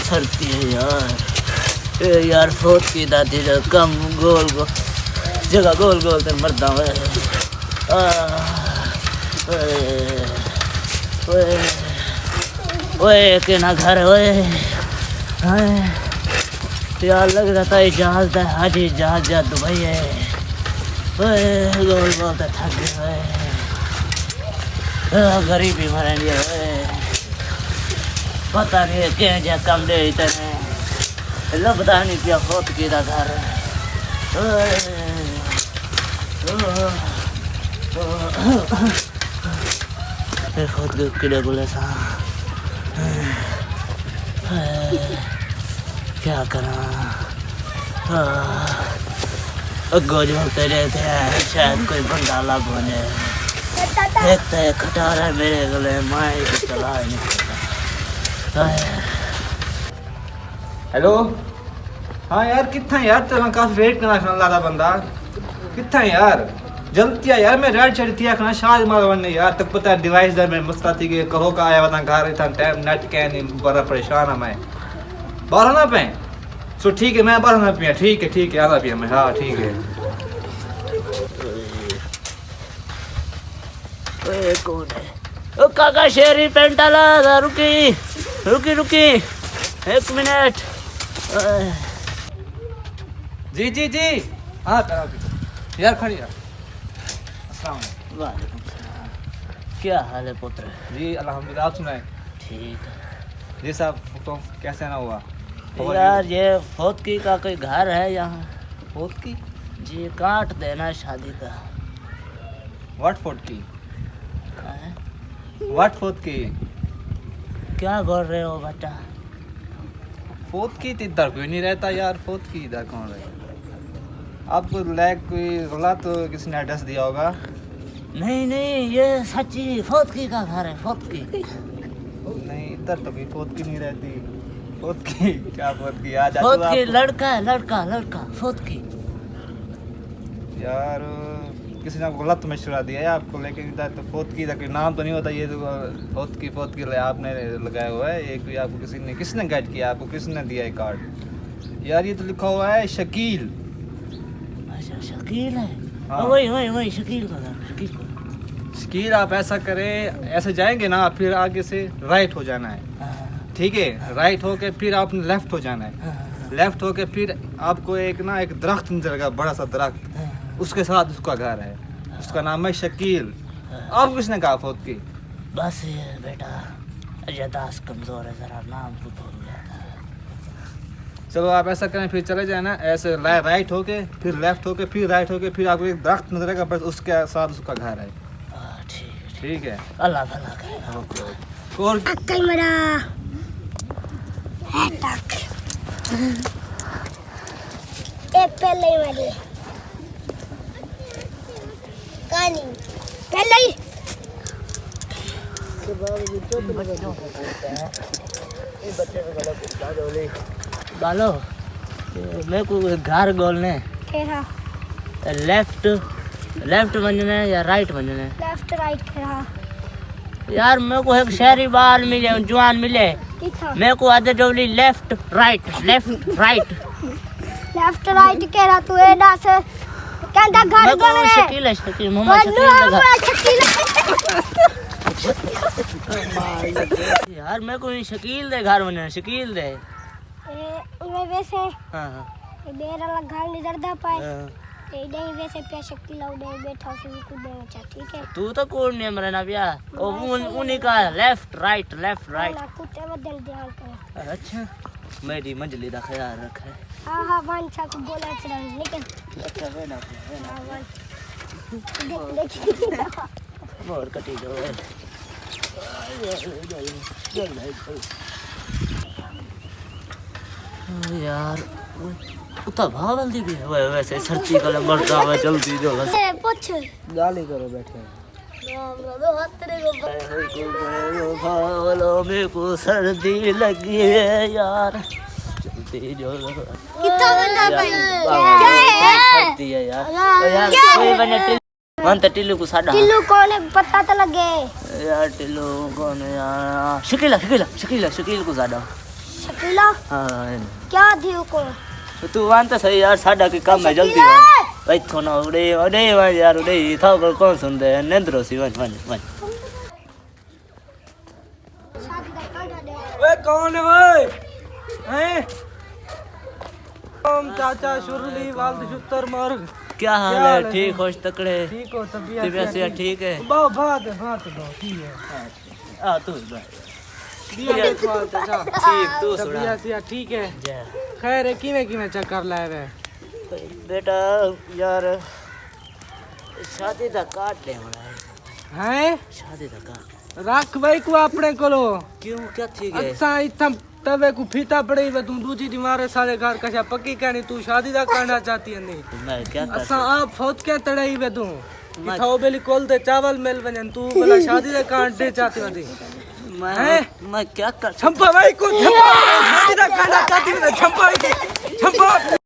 सरती है यार, ए यार फोत की दादी जो कम गोल गोल जगह गोल गोल ते मरदा है। ओए के ना घर ओए यार लग रहा था जहाज था हाजी जहाज जा दुबई है। ओए गोल गोल ते थक गए गरीबी मरेंगे पता नहीं क्या जा कम दे इतने लो पता नहीं क्या फोत की था घर फोत के किले बोले सा क्या करा अगो जोते रहते हैं शायद कोई बंदा लाभ बने एक तो खटारा है मेरे गले माए की चला नहीं सकता। हेलो हाँ यार कितना यार तेरा काफी वेट करना लगा बंदा कितना यार जल्दी आ यार मैं रेड चढ़ी थी आखना शायद मार वरने यार तक पता है डिवाइस दर में मसला थी कि कहो का आया वरना घर इतना टाइम नेट के नहीं बड़ा परेशान है मैं बारह ना पे सो ठीक है मैं बारह ना पिया ठीक है आधा पिया मैं हाँ ठीक है। ओए कौन है ओ काका शेरी पेंटाला रुकी रुकी रुकी एक मिनट जी हाँ यार खड़ी यार अस्सलाम वालेकुम सलाम क्या हाल है पुत्र जी अल्हम्दुलिल्लाह आप सुनाए ठीक है जी साहब तो कैसे ना हुआ यार ये फोत की का कोई घर है यहाँ फोत की जी काट देना शादी का व्हाट फोत की हैं? व्हाट फोत की क्या बोल रहे हो बेटा फोत की तो इधर कोई नहीं रहता यार फोत की इधर कौन रहेगा आपको लाइक कोई गला तो किसी ने एड्रेस दिया होगा नहीं ये सच्ची फोत की का घर है फोत की नहीं इधर तो कोई फोत की नहीं रहती फोत की क्या फोत की आज फोत की लड़का है लड़का फोत की यार किसी ने गलत मशवरा दिया है आपको लेकिन इधर तो फोत की कोई नाम तो नहीं होता ये तो फोत की आपने लगाया हुआ है ये कोई आपको किसने गाइड किया आपको किसने दिया है कार्ड यार ये तो लिखा हुआ है शकील अच्छा शकील है हाँ। वही शकील का शकील आप ऐसा करें ऐसे जाएंगे ना फिर आगे से राइट हो जाना है ठीक है राइट होके फिर आपने लेफ्ट हो जाना है लेफ्ट होके फिर आपको एक दरख्त नजर आएगा बड़ा सा दरख्त उसके साथ उसका घर है उसका नाम है शकील आप किसने कहा फोत की बस ये बेटा यादाश्त कमजोर है जरा नाम को भूल गया था चलो आप ऐसा करें फिर चले जाए ना ऐसे राइट होके फिर लेफ्ट होके फिर राइट होके फिर आपको एक दरख्त नजर आएगा बस उसके साथ उसका घर है ठीक है अल्लाह भला करेगा और कैमरा एक पहले वाली कहानी पहले ही बालो मेरे को घर गोलने लेफ्ट बनना है या राइट बनना है लेफ्ट राइट करा यार मेरे को एक शहरी बाल मिले जवान मिले मेरे को आधे डोली लेफ्ट राइट कह रहा तू एडा से कहता घर बन रहे शकील मोहम्मद शकील यार मेरे को शकील दे घर बनना शकील दे वैसे हां देर वाला घर नहीं डरदा पाए नहीं वैसे पे शकील और नहीं बैठा से भी कुछ देना चाह ठीक है तू तो कौन ने मरे ना भैया ओ उन्हीं का लेफ्ट राइट कुछ बदल ध्यान कर अच्छा मेरी मंजली का ख्याल रखे हां वांछा को बोला चला लेकिन अच्छा वे ना देख और कटी जाओ यार उतना भावल दी भी है वैसे सच्ची कलम मरता है जल्दी जो पूछ गाली करो बैठे दो हाथ तेरे भावलो मेरे को सर्दी लगी है यार जल्दी जो कितना बंदा भाई सर्दी है यार कोई बने मन तो टिल्लू को साडा टिल्लू कौन है पता तो लगे। यार टिल्लू कौन है यार? शकीला शकीला शकीला शकील को साडा। शकीला हाँ क्या थी को? तो तू वांता सही यार साडा के काम में जल्दी भाई थोना उड़े उड़े यार उड़े था कौन सुन दे नेंद्रो सी वन वन वन। ओए कौन है ओए? हैं? ओम चाचा शुरली वाल्द शुतर मार्ग। क्या हाल है? ठीक होश तकड़े? ठीक हो तबीयत से ठीक है? बात बात दो ठीक है। आ तू ठीक तू सुना तबीयत ठीक है। जय खैर है किवें चक्कर लाए वे? बेटा यार शादी दा काट ले होना हैं? शादी दा काट रख भाई को अपने कोलो। क्यों क्या ठीक है? अच्छा इतना तवे को फीता पड़ी वे तू दूजी दीवारे सारे घर कशा पक्की कहनी तू शादी दा करना चाहती है नहीं? तो मैं क्या कर अच्छा आप फौज क्या तड़ाई वे तू थाओ बेली कोल दे चावल मिल वजन तू भला शादी दा काटने चाहती होती? मैं क्या कर छंपा भाई को छंपा शादी दा करना चाहती है छंपा छंपा